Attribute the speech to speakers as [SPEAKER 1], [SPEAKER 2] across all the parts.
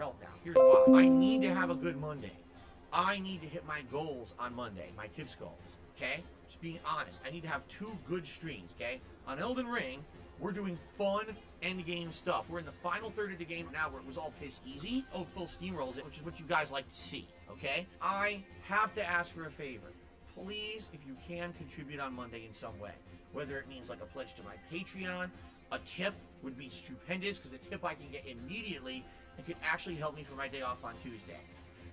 [SPEAKER 1] help now. Here's why. I need to have a good Monday. I need to hit my goals on Monday, my tips goals, okay? Just being honest. I need to have 2 good streams, okay? On Elden Ring, we're doing fun end game stuff. We're in the final third of the game now where it was all piss easy. Oh, full steamrolls it, which is what you guys like to see, okay? I have to ask for a favor. Please, if you can, contribute on Monday in some way. Whether it means like a pledge to my Patreon, a tip would be stupendous because a tip I can get immediately and could actually help me for my day off on Tuesday.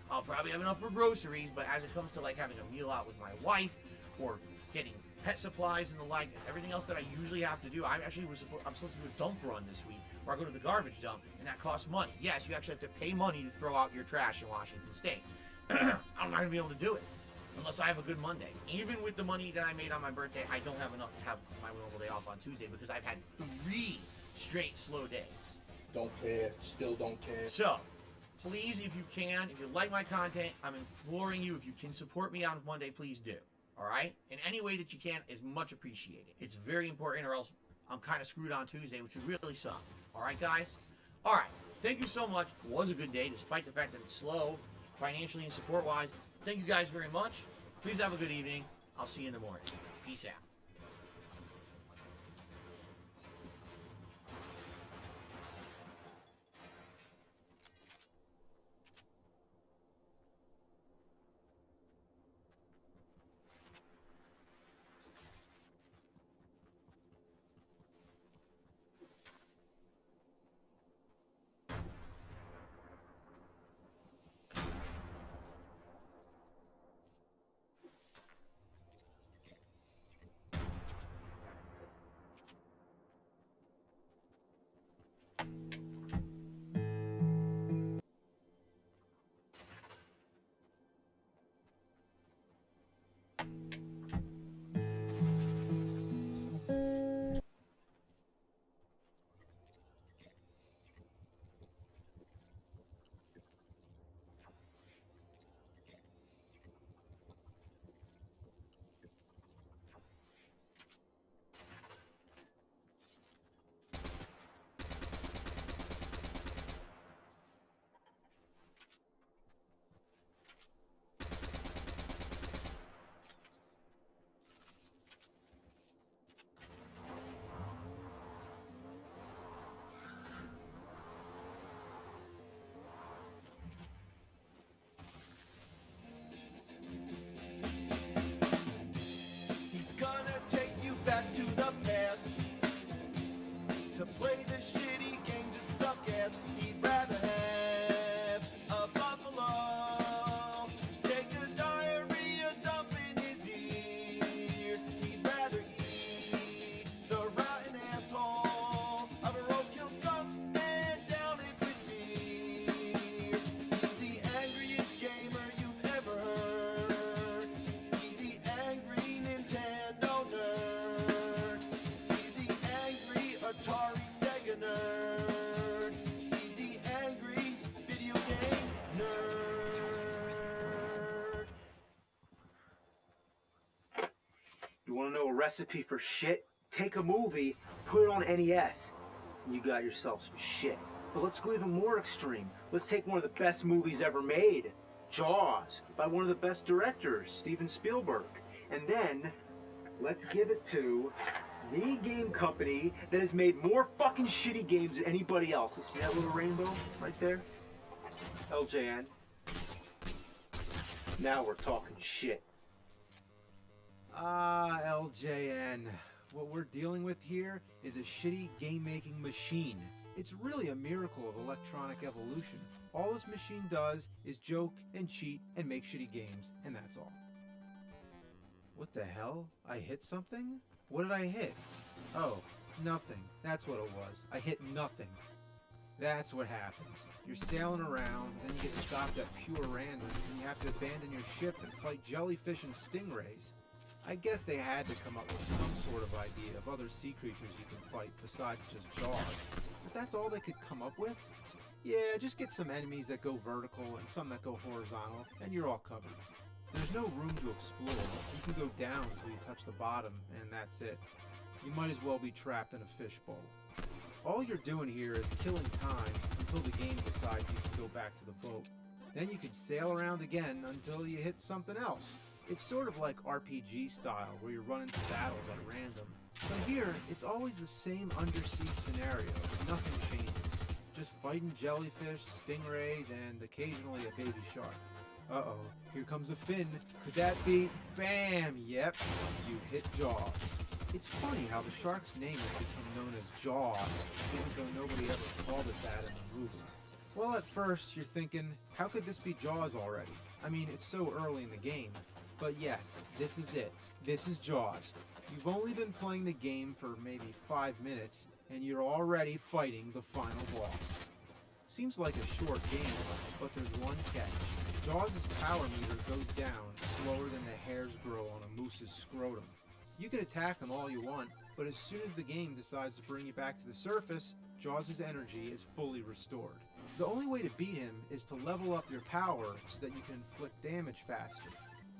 [SPEAKER 1] I'll probably have enough for groceries, but as it comes to like having a meal out with my wife or getting pet supplies and the like, and everything else that I usually have to do, I'm supposed to do a dump run this week where I go to the garbage dump, and that costs money. Yes, you actually have to pay money to throw out your trash in Washington State. I'm not going to be able to do it unless I have a good Monday. Even with the money that I made on my birthday, I don't have enough to have my normal day off on Tuesday because I've had 3 straight slow days.
[SPEAKER 2] Don't care. Still don't care.
[SPEAKER 1] So, please, if you can, if you like my content, I'm imploring you, if you can support me on Monday, please do. Alright? In any way that you can is much appreciated. It's very important or else I'm kind of screwed on Tuesday, which would really suck. Alright, guys? Alright. Thank you so much. It was a good day, despite the fact that it's slow, financially and support-wise. Thank you guys very much. Please have a good evening. I'll see you in the morning. Peace out.
[SPEAKER 3] Want to know a recipe for shit? Take a movie, put it on NES, and you got yourself some shit. But let's go even more extreme. Let's take one of the best movies ever made, Jaws, by one of the best directors, Steven Spielberg. And then, let's give it to the game company that has made more fucking shitty games than anybody else. You see that little rainbow right there? LJN. Now we're talking shit.
[SPEAKER 4] Ah, LJN. What we're dealing with here is a shitty game-making machine. It's really a miracle of electronic evolution. All this machine does is joke and cheat and make shitty games, and that's all. What the hell? I hit something? What did I hit? Oh, nothing. That's what it was. I hit nothing. That's what happens. You're sailing around, then you get stopped at pure random, and you have to abandon your ship and fight jellyfish and stingrays. I guess they had to come up with some sort of idea of other sea creatures you can fight besides just Jaws. But that's all they could come up with? Yeah, just get some enemies that go vertical and some that go horizontal, and you're all covered. There's no room to explore. You can go down until you touch the bottom, and that's it. You might as well be trapped in a fishbowl. All you're doing here is killing time until the game decides you can go back to the boat. Then you can sail around again until you hit something else. It's sort of like RPG style, where you run into battles at random. But here, it's always the same undersea scenario. Nothing changes. Just fighting jellyfish, stingrays, and occasionally a baby shark. Uh-oh, here comes a fin. Could that be... Bam! Yep, you hit Jaws. It's funny how the shark's name has become known as Jaws, even though nobody ever called it that in the movie. Well, at first, you're thinking, how could this be Jaws already? I mean, it's so early in the game. But yes, this is it. This is Jaws. You've only been playing the game for maybe 5 minutes, and you're already fighting the final boss. Seems like a short game, but there's one catch. Jaws' power meter goes down slower than the hairs grow on a moose's scrotum. You can attack him all you want, but as soon as the game decides to bring you back to the surface, Jaws' energy is fully restored. The only way to beat him is to level up your power so that you can inflict damage faster.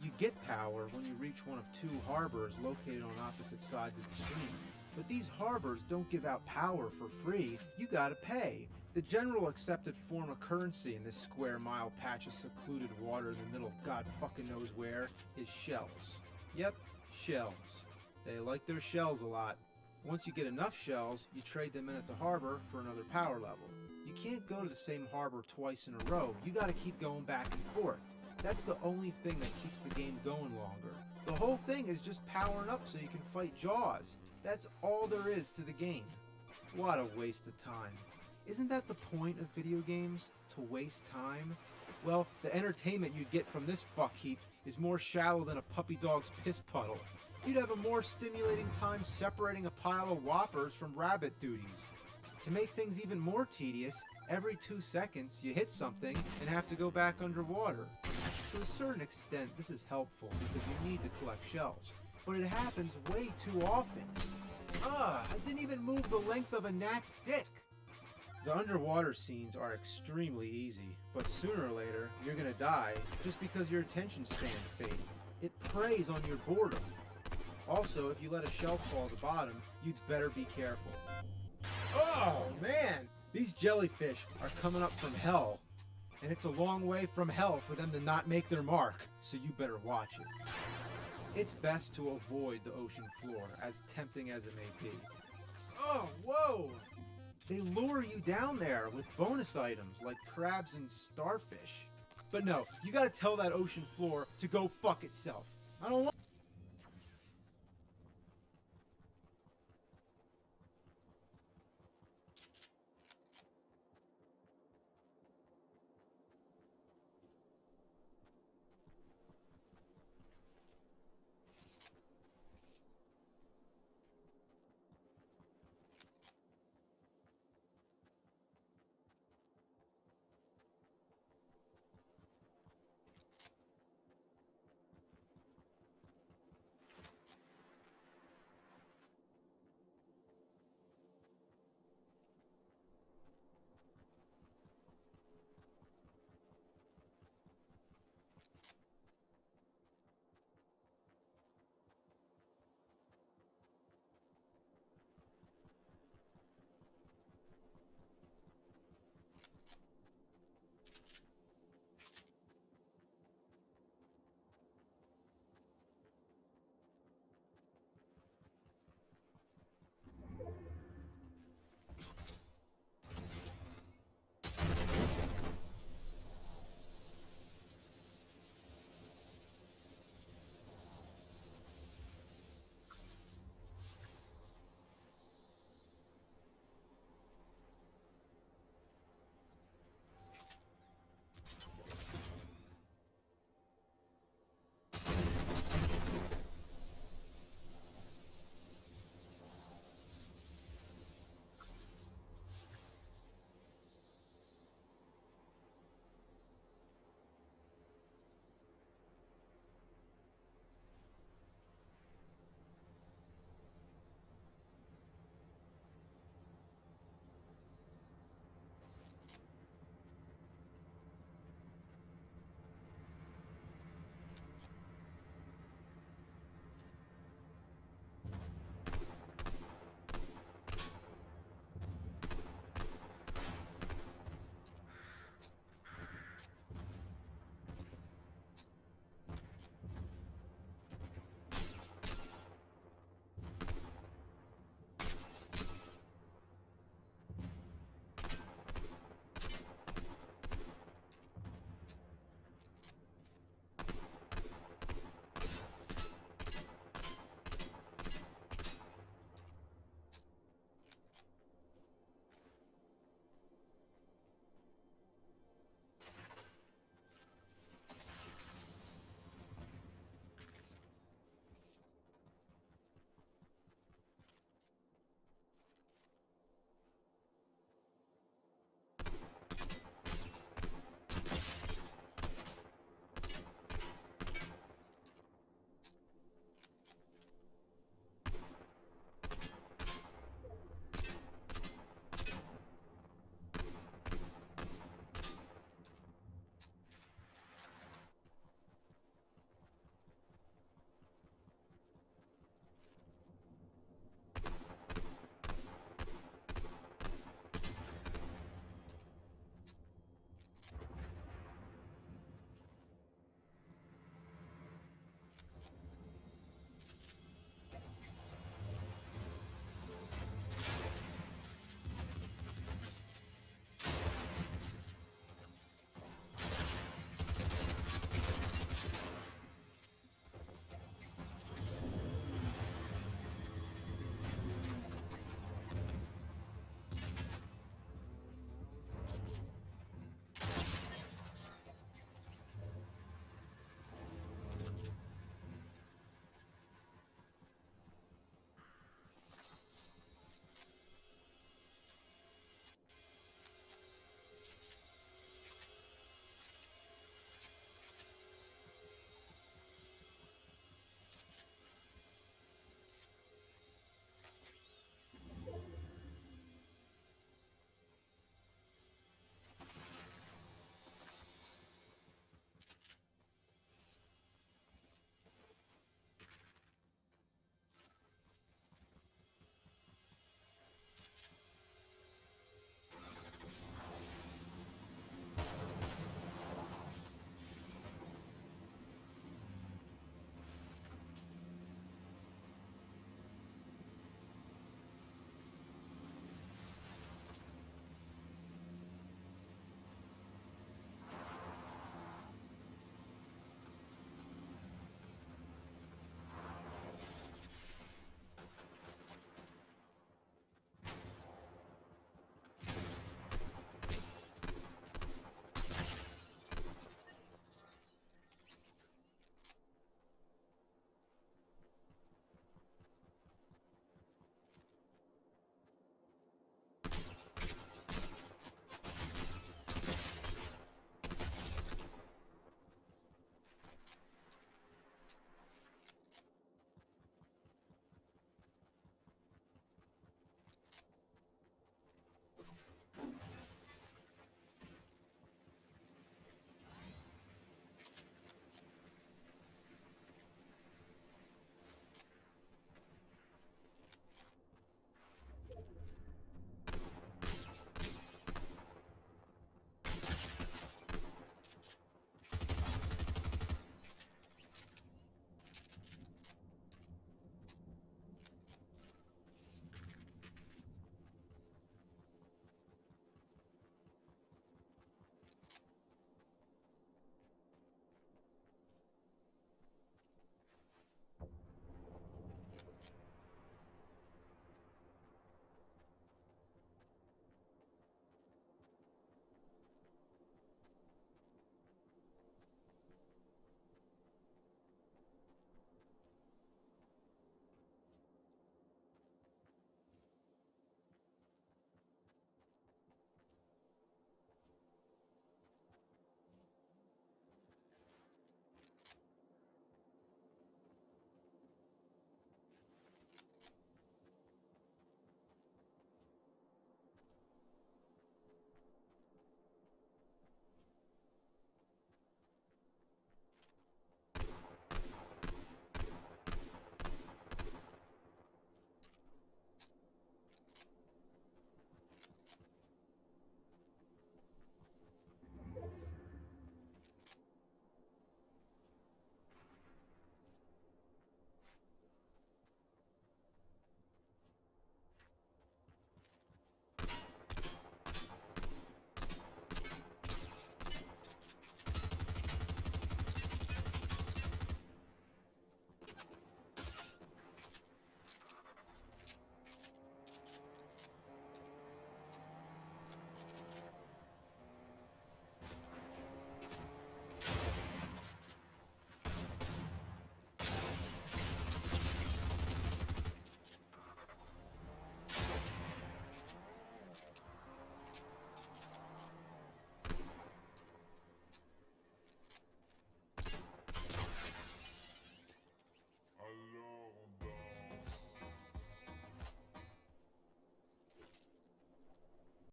[SPEAKER 4] You get power when you reach one of 2 harbors located on opposite sides of the stream. But these harbors don't give out power for free, you gotta pay. The general accepted form of currency in this square mile patch of secluded water in the middle of God fucking knows where is shells. Yep, shells. They like their shells a lot. Once you get enough shells, you trade them in at the harbor for another power level. You can't go to the same harbor twice in a row, you gotta keep going back and forth. That's the only thing that keeps the game going longer. The whole thing is just powering up so you can fight Jaws. That's all there is to the game. What a waste of time. Isn't that the point of video games? To waste time? Well, the entertainment you'd get from this fuck heap is more shallow than a puppy dog's piss puddle. You'd have a more stimulating time separating a pile of whoppers from rabbit duties. To make things even more tedious, every 2 seconds you hit something and have to go back underwater. To a certain extent, this is helpful because you need to collect shells, but it happens way too often. I didn't even move the length of a gnat's dick. The underwater scenes are extremely easy, but sooner or later, you're gonna die just because your attention span fades. It preys on your boredom. Also, if you let a shell fall at the bottom, you'd better be careful. Oh, man! These jellyfish are coming up from hell. And it's a long way from hell for them to not make their mark, so you better watch it. It's best to avoid the ocean floor, as tempting as it may be. Oh, whoa! They lure you down there with bonus items like crabs and starfish. But no, you gotta tell that ocean floor to go fuck itself. I don't want